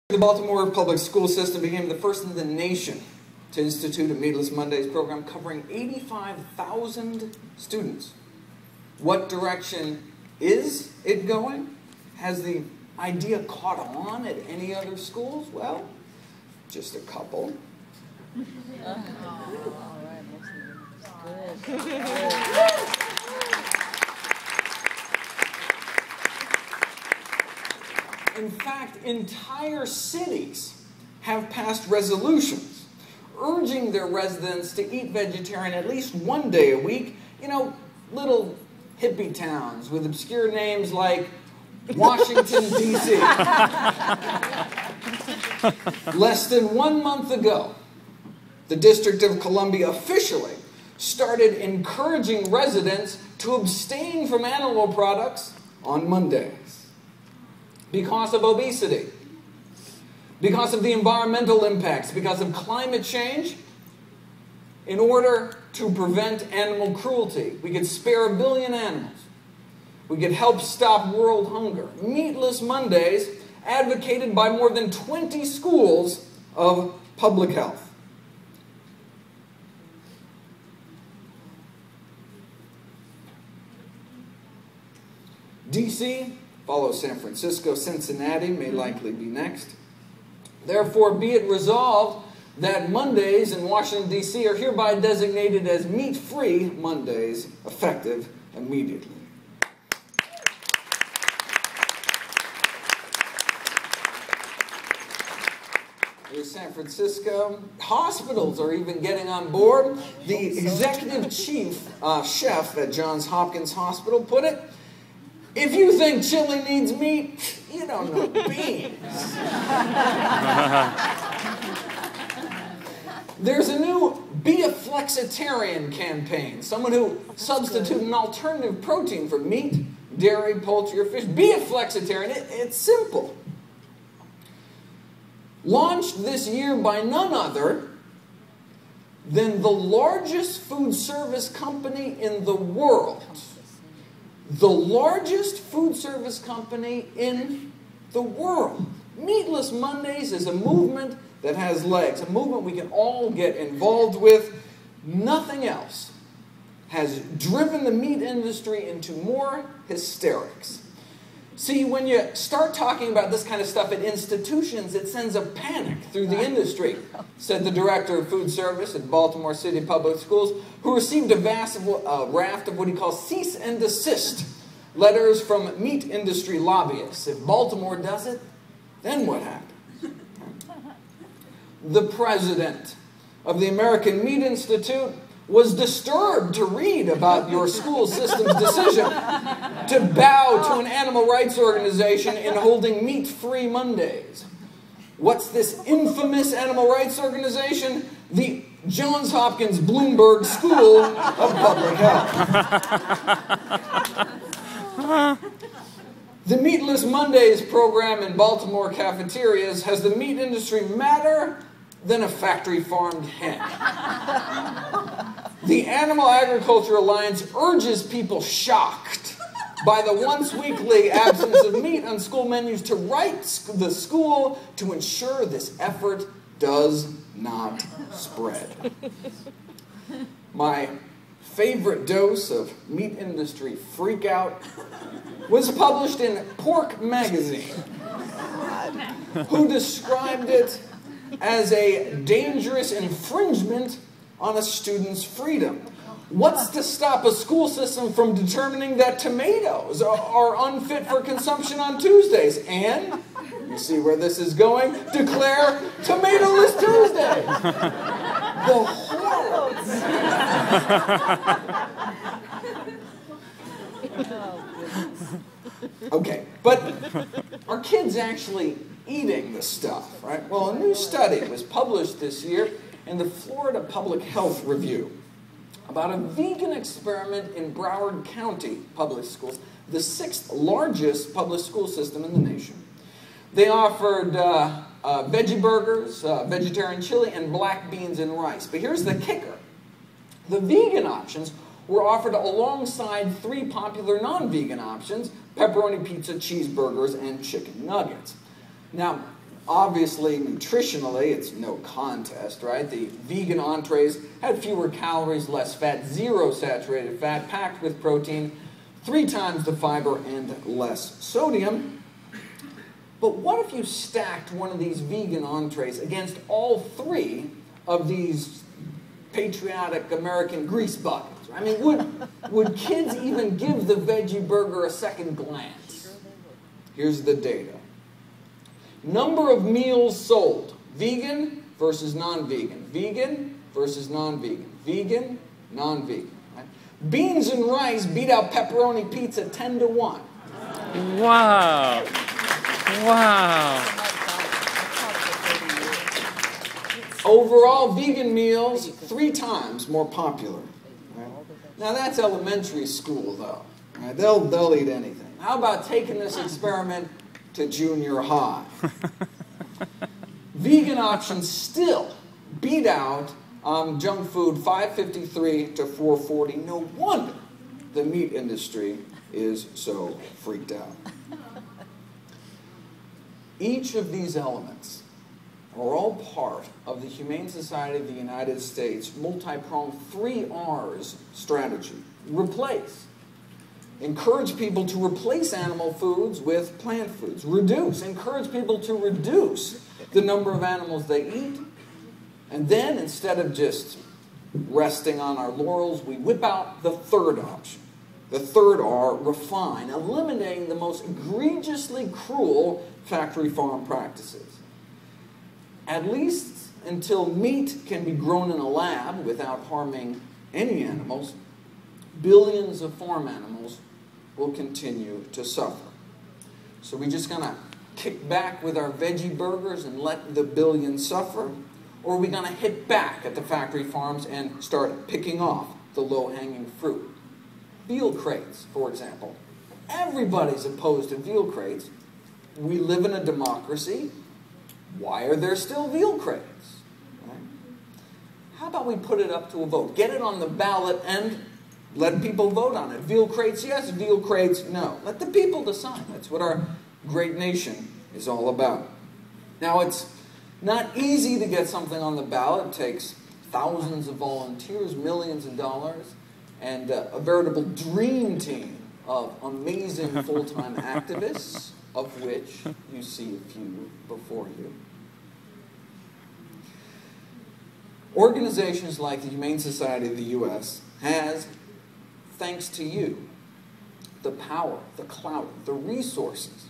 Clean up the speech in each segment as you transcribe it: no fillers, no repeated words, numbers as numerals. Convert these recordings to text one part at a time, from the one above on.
The Baltimore public school system became the first in the nation to institute a Meatless Mondays program covering 85,000 students. What direction is it going? Has the idea caught on at any other schools? Well, just a couple. In fact, entire cities have passed resolutions urging their residents to eat vegetarian at least one day a week. You know, little hippie towns with obscure names like Washington, D.C. Less than 1 month ago, the District of Columbia officially started encouraging residents to abstain from animal products on Mondays. Because of obesity, because of the environmental impacts, because of climate change, in order to prevent animal cruelty, we could spare 1 billion animals. We could help stop world hunger. Meatless Mondays, advocated by more than 20 schools of public health. D.C. follows San Francisco. Cincinnati may likely be next. Therefore, be it resolved that Mondays in Washington, D.C. are hereby designated as meat-free Mondays, effective immediately. Here's San Francisco. Hospitals are even getting on board. The executive chef at Johns Hopkins Hospital put it, "If you think chili needs meat, you don't know beans." There's a new Be a Flexitarian campaign. Someone who substitute an alternative protein for meat, dairy, poultry, or fish. Be a Flexitarian. It's simple. Launched this year by none other than the largest food service company in the world. The largest food service company in the world. Meatless Mondays is a movement that has legs, a movement we can all get involved with. Nothing else has driven the meat industry into more hysterics. See, when you start talking about this kind of stuff at institutions, it sends a panic through the industry, said the director of food service at Baltimore City Public Schools, who received a raft of what he calls cease and desist letters from meat industry lobbyists. If Baltimore does it, then what happens? The president of the American Meat Institute was disturbed to read about your school system's decision to bow to an animal rights organization in holding meat-free Mondays. What's this infamous animal rights organization? The Johns Hopkins Bloomberg School of Public Health. The Meatless Mondays program in Baltimore cafeterias has the meat industry madder than a factory-farmed hen. The Animal Agriculture Alliance urges people shocked by the once-weekly absence of meat on school menus to write the school to ensure this effort does not spread. My favorite dose of meat industry freakout was published in Pork Magazine, who described it as a dangerous infringement on a student's freedom. What's to stop a school system from determining that tomatoes are unfit for consumption on Tuesdays? And, you see where this is going, declare Tomato-less Tuesday. The horror. Okay, but are kids actually eating the stuff, right? Well, a new study was published this year in the Florida Public Health Review about a vegan experiment in Broward County public schools, the 6th largest public school system in the nation. They offered veggie burgers, vegetarian chili, and black beans and rice. But here's the kicker. The vegan options were offered alongside 3 popular non-vegan options: pepperoni pizza, cheeseburgers, and chicken nuggets. Now, obviously, nutritionally, it's no contest, right? The vegan entrees had fewer calories, less fat, zero saturated fat, packed with protein, 3 times the fiber, and less sodium. But what if you stacked one of these vegan entrees against all 3 of these patriotic American grease buckets? I mean, would kids even give the veggie burger a second glance? Here's the data. Number of meals sold. Vegan versus non-vegan. Vegan versus non-vegan. Vegan, non-vegan. Right? Beans and rice beat out pepperoni pizza 10-1. Wow. Wow. Overall, vegan meals 3 times more popular. Right? Now that's elementary school, though. Right? They'll eat anything. How about taking this experiment to junior high? Vegan options still beat out junk food 553 to 440. No wonder the meat industry is so freaked out. Each of these elements are all part of the Humane Society of the United States multi-pronged 3 R's strategy. Replace. Encourage people to replace animal foods with plant foods. Reduce. Encourage people to reduce the number of animals they eat. And then, instead of just resting on our laurels, we whip out the 3rd option. The 3rd R, refine, eliminating the most egregiously cruel factory farm practices. At least until meat can be grown in a lab without harming any animals, billions of farm animals will continue to suffer. So we just gonna kick back with our veggie burgers and let the billions suffer? Or are we gonna hit back at the factory farms and start picking off the low-hanging fruit? Veal crates, for example. Everybody's opposed to veal crates. We live in a democracy. Why are there still veal crates? Right? How about we put it up to a vote? Get it on the ballot and let people vote on it. Veal crates, yes. Veal crates, no. Let the people decide. That's what our great nation is all about. Now, it's not easy to get something on the ballot. It takes thousands of volunteers, millions of dollars, and a veritable dream team of amazing full-time activists, of which you see a few before you. Organizations like the Humane Society of the U.S. has, thanks to you, the power, the clout, the resources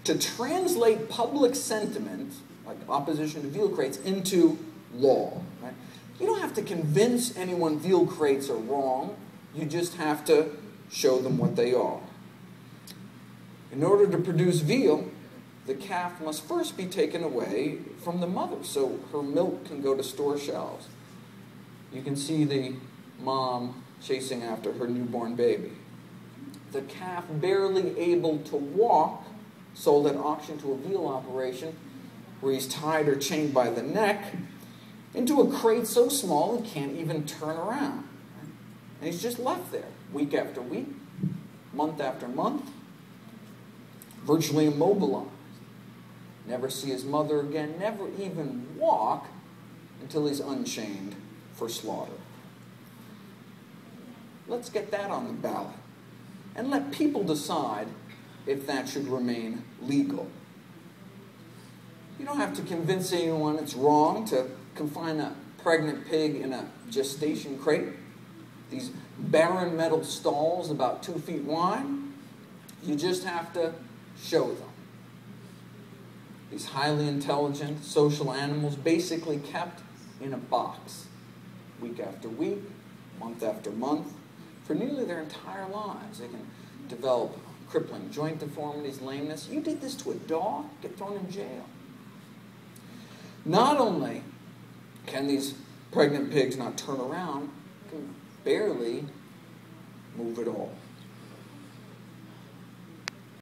to translate public sentiment, like opposition to veal crates, into law. Right? You don't have to convince anyone veal crates are wrong. You just have to show them what they are. In order to produce veal, the calf must first be taken away from the mother so her milk can go to store shelves. You can see the mom chasing after her newborn baby. The calf, barely able to walk, sold at auction to a veal operation where he's tied or chained by the neck into a crate so small he can't even turn around. And he's just left there week after week, month after month, virtually immobilized. Never see his mother again, never even walk until he's unchained for slaughter. Let's get that on the ballot and let people decide if that should remain legal. You don't have to convince anyone it's wrong to confine a pregnant pig in a gestation crate. These barren metal stalls about 2 feet wide. You just have to show them. These highly intelligent social animals basically kept in a box week after week, month after month, for nearly their entire lives. They can develop crippling joint deformities, lameness. You did this to a dog, get thrown in jail. Not only can these pregnant pigs not turn around, can barely move at all.